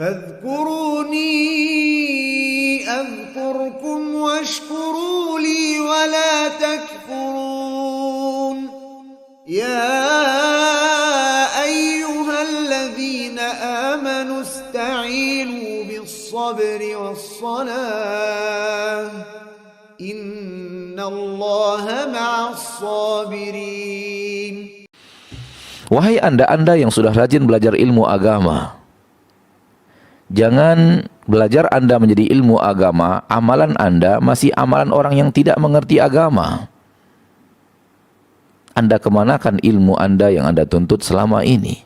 فاذكروني أذكركم واشكروا لي ولا تكفرون يا أيها الذين آمنوا استعينوا بالصبر والصلاة إن الله مع الصابرين. Wahai anda-anda yang sudah rajin belajar ilmu agama, jangan belajar Anda menjadi ilmu agama, amalan Anda masih amalan orang yang tidak mengerti agama. Anda kemanakan ilmu Anda yang Anda tuntut selama ini?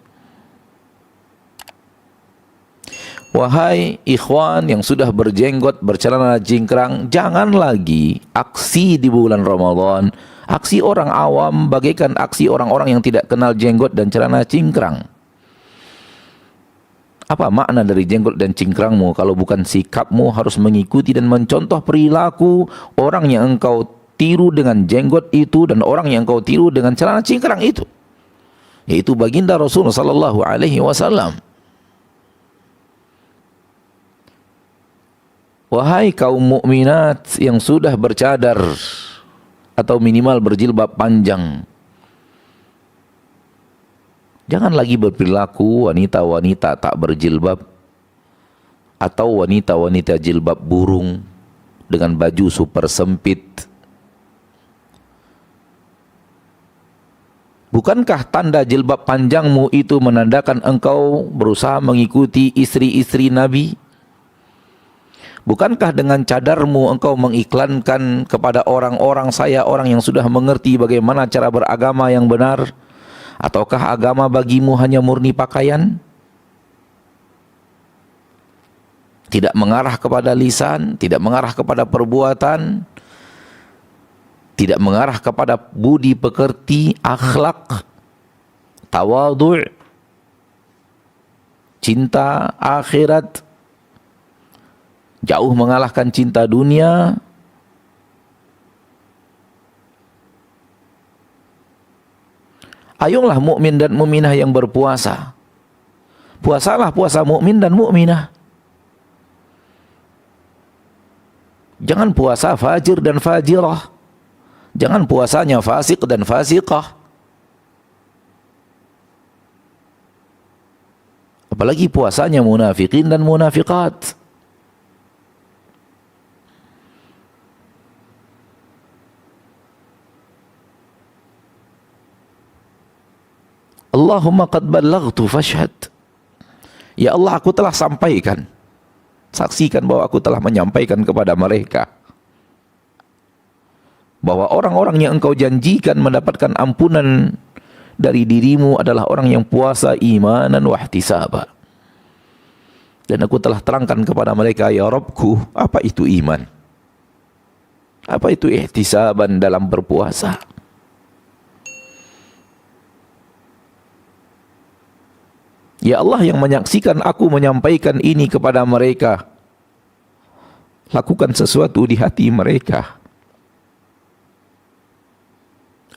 Wahai ikhwan yang sudah berjenggot, bercelana cingkrang, jangan lagi aksi di bulan Ramadan, aksi orang awam bagaikan aksi orang-orang yang tidak kenal jenggot dan celana cingkrang. Apa makna dari jenggot dan cingkrangmu kalau bukan sikapmu harus mengikuti dan mencontoh perilaku orang yang engkau tiru dengan jenggot itu dan orang yang engkau tiru dengan celana cingkrang itu, yaitu baginda Rasulullah sallallahu alaihi wasallam. Wahai kaum mukminat yang sudah bercadar atau minimal berjilbab panjang, jangan lagi berperilaku wanita-wanita tak berjilbab atau wanita-wanita jilbab burung dengan baju super sempit. Bukankah tanda jilbab panjangmu itu menandakan engkau berusaha mengikuti istri-istri Nabi? Bukankah dengan cadarmu engkau mengiklankan kepada orang-orang saya orang yang sudah mengerti bagaimana cara beragama yang benar? Ataukah agama bagimu hanya murni pakaian? Tidak mengarah kepada lisan, tidak mengarah kepada perbuatan, tidak mengarah kepada budi pekerti, akhlak, tawadhu', cinta akhirat, jauh mengalahkan cinta dunia. Ayolah mukmin dan mukminah yang berpuasa. Puasalah puasa mukmin dan mukminah. Jangan puasa fajir dan fajirah. Jangan puasanya fasik dan fasiqah. Apalagi puasanya munafikin dan munafiqat. Allahumma qad ballaghtu fashhad. Ya Allah, aku telah sampaikan. Saksikan bahwa aku telah menyampaikan kepada mereka bahwa orang-orang yang engkau janjikan mendapatkan ampunan dari dirimu adalah orang yang puasa imanan wa ihtisaba. Dan aku telah terangkan kepada mereka, ya Rabbku, apa itu iman? Apa itu ihtisaban dalam berpuasa? Ya Allah yang menyaksikan aku menyampaikan ini kepada mereka, lakukan sesuatu di hati mereka.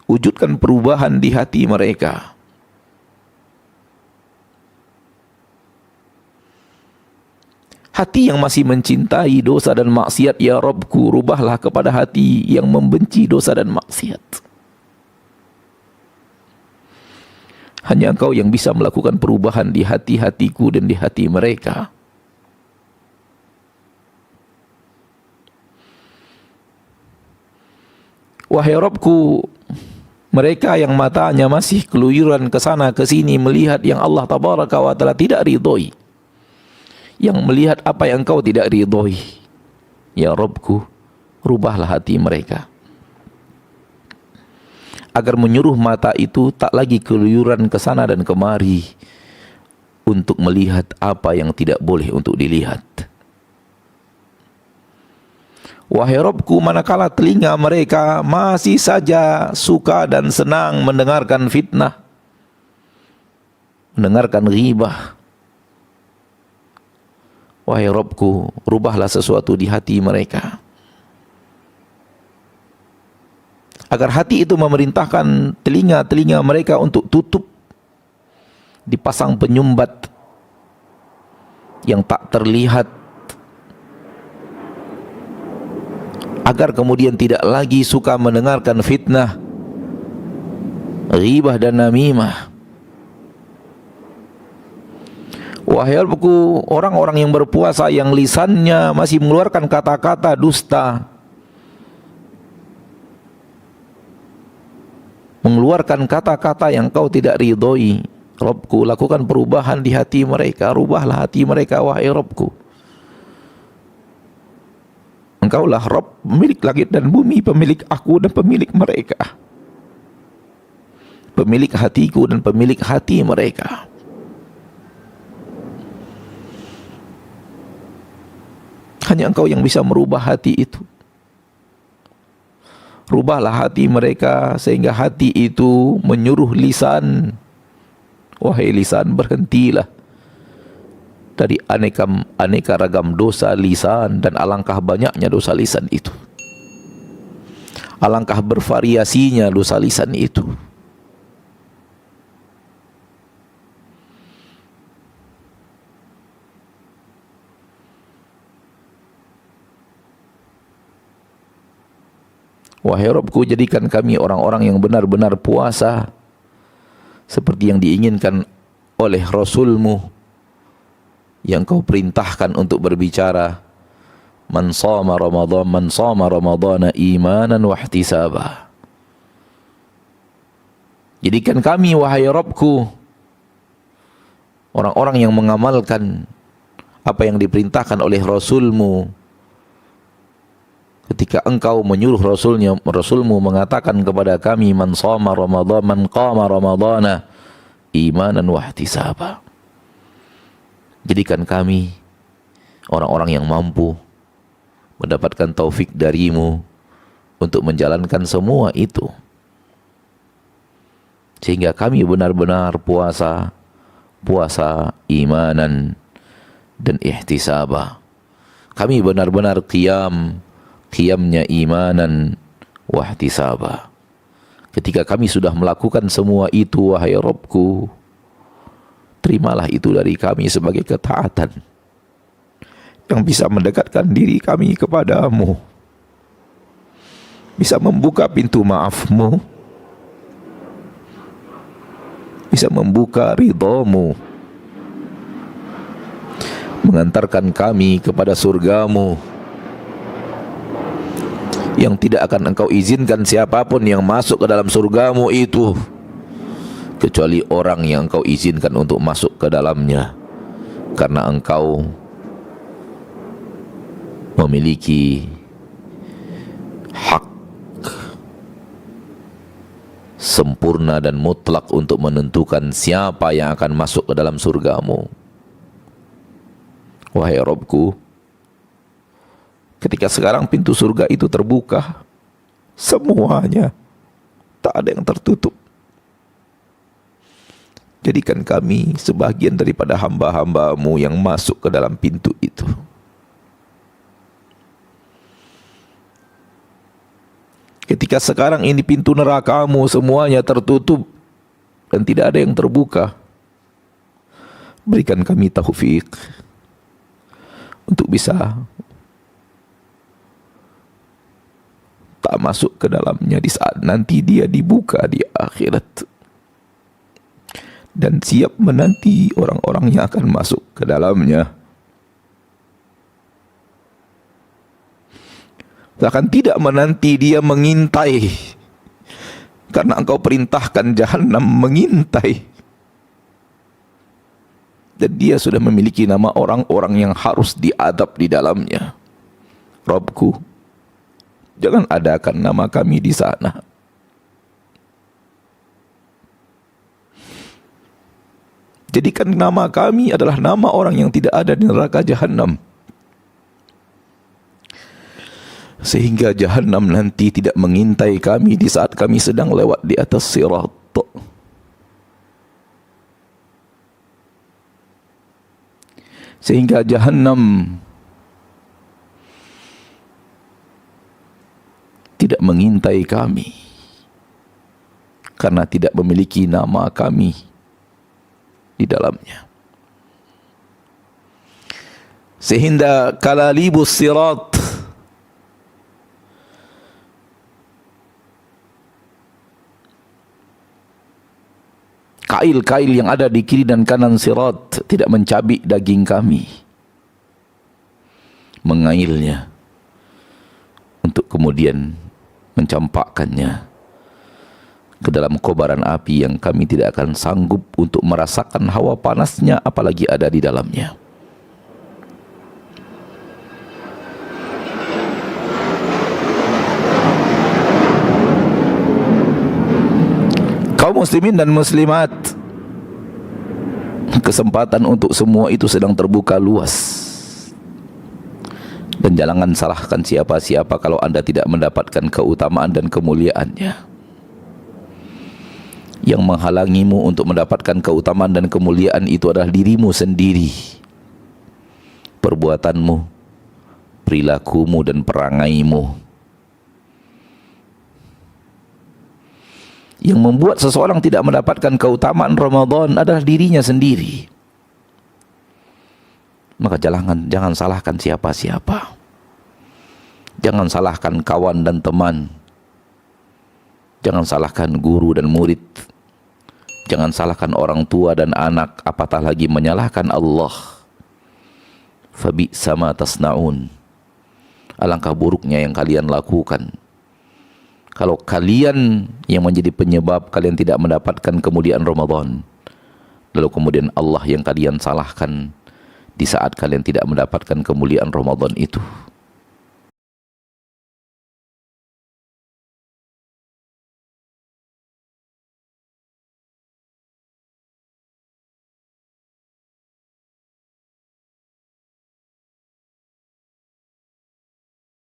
Wujudkan perubahan di hati mereka. Hati yang masih mencintai dosa dan maksiat, ya Rabbku, rubahlah kepada hati yang membenci dosa dan maksiat. Hanya Engkau yang bisa melakukan perubahan di hati-hatiku dan di hati mereka. Wahai Rabbku, mereka yang matanya masih keluyuran ke sana ke sini melihat yang Allah tabaraka wa taala tidak ridhoi, yang melihat apa yang Engkau tidak ridhoi, ya Rabbku, rubahlah hati mereka agar menyuruh mata itu tak lagi keluyuran ke sana dan kemari untuk melihat apa yang tidak boleh untuk dilihat. Wahai Rabbku, manakala telinga mereka masih saja suka dan senang mendengarkan fitnah, mendengarkan ghibah, wahai Rabbku, rubahlah sesuatu di hati mereka agar hati itu memerintahkan telinga-telinga mereka untuk tutup, dipasang penyumbat yang tak terlihat, agar kemudian tidak lagi suka mendengarkan fitnah, ghibah dan namimah. Wahai Rabbku, orang-orang yang berpuasa yang lisannya masih mengeluarkan kata-kata dusta, mengeluarkan kata-kata yang Kau tidak ridhoi, Rabbku, lakukan perubahan di hati mereka. Rubahlah hati mereka, wahai Rabbku. Engkaulah Rabb, pemilik langit dan bumi, pemilik aku dan pemilik mereka, pemilik hatiku dan pemilik hati mereka. Hanya Engkau yang bisa merubah hati itu. Rubahlah hati mereka sehingga hati itu menyuruh lisan, wahai lisan, berhentilah dari aneka ragam dosa lisan, dan alangkah banyaknya dosa lisan itu. Alangkah bervariasinya dosa lisan itu. Wahai Rabbku, jadikan kami orang-orang yang benar-benar puasa seperti yang diinginkan oleh Rasul-Mu yang Kau perintahkan untuk berbicara, man shama ramadhana imanan wa ihtisaba. Jadikan kami, wahai Rabbku, orang-orang yang mengamalkan apa yang diperintahkan oleh Rasul-Mu. Ketika Engkau menyuruh Rasul-Mu mengatakan kepada kami, man qama ramadhana imanan wa ihtisaba. Jadikan kami orang-orang yang mampu mendapatkan taufik dari-Mu untuk menjalankan semua itu, sehingga kami benar-benar puasa imanan dan ihtisaba. Kami benar-benar qiyamnya imanan wa ihtisaba. Ketika kami sudah melakukan semua itu, wahai Rabbku, terimalah itu dari kami sebagai ketaatan yang bisa mendekatkan diri kami kepadamu, bisa membuka pintu maaf-Mu, bisa membuka ridha-Mu, mengantarkan kami kepada surga-Mu yang tidak akan Engkau izinkan siapapun yang masuk ke dalam surga-Mu itu kecuali orang yang Engkau izinkan untuk masuk ke dalamnya, karena Engkau memiliki hak sempurna dan mutlak untuk menentukan siapa yang akan masuk ke dalam surga-Mu. Wahai Rabbku, ketika sekarang pintu surga itu terbuka semuanya, tak ada yang tertutup. Jadikan kami sebagian daripada hamba-hamba-Mu yang masuk ke dalam pintu itu. Ketika sekarang ini pintu neraka-Mu semuanya tertutup dan tidak ada yang terbuka, berikan kami taufik untuk bisa tak masuk ke dalamnya di saat nanti dia dibuka di akhirat, dan siap menanti orang-orang yang akan masuk ke dalamnya. Bahkan tidak menanti, dia mengintai, karena Engkau perintahkan jahanam mengintai, dan dia sudah memiliki nama orang-orang yang harus diadab di dalamnya. Rabbku, jangan adakan nama kami di sana. Jadikan nama kami adalah nama orang yang tidak ada di neraka jahanam, sehingga jahanam nanti tidak mengintai kami di saat kami sedang lewat di atas sirat. Sehingga jahanam tidak mengintai kami karena tidak memiliki nama kami di dalamnya. Sehingga kalalibus sirat, kail-kail yang ada di kiri dan kanan sirat tidak mencabik daging kami, mengailnya untuk kemudian mencampakkannya ke dalam kobaran api yang kami tidak akan sanggup untuk merasakan hawa panasnya apalagi ada di dalamnya. Kaum muslimin dan muslimat, kesempatan untuk semua itu sedang terbuka luas. Dan jangan salahkan siapa-siapa kalau Anda tidak mendapatkan keutamaan dan kemuliaannya. Yang menghalangimu untuk mendapatkan keutamaan dan kemuliaan itu adalah dirimu sendiri, perbuatanmu, perilakumu dan perangaimu. Yang membuat seseorang tidak mendapatkan keutamaan Ramadan adalah dirinya sendiri. Maka jangan salahkan siapa-siapa. Jangan salahkan kawan dan teman. Jangan salahkan guru dan murid. Jangan salahkan orang tua dan anak, apatah lagi menyalahkan Allah. Fabi'sa ma tasna'un. Alangkah buruknya yang kalian lakukan. Kalau kalian yang menjadi penyebab kalian tidak mendapatkan kemuliaan Ramadan, lalu kemudian Allah yang kalian salahkan di saat kalian tidak mendapatkan kemuliaan Ramadan itu.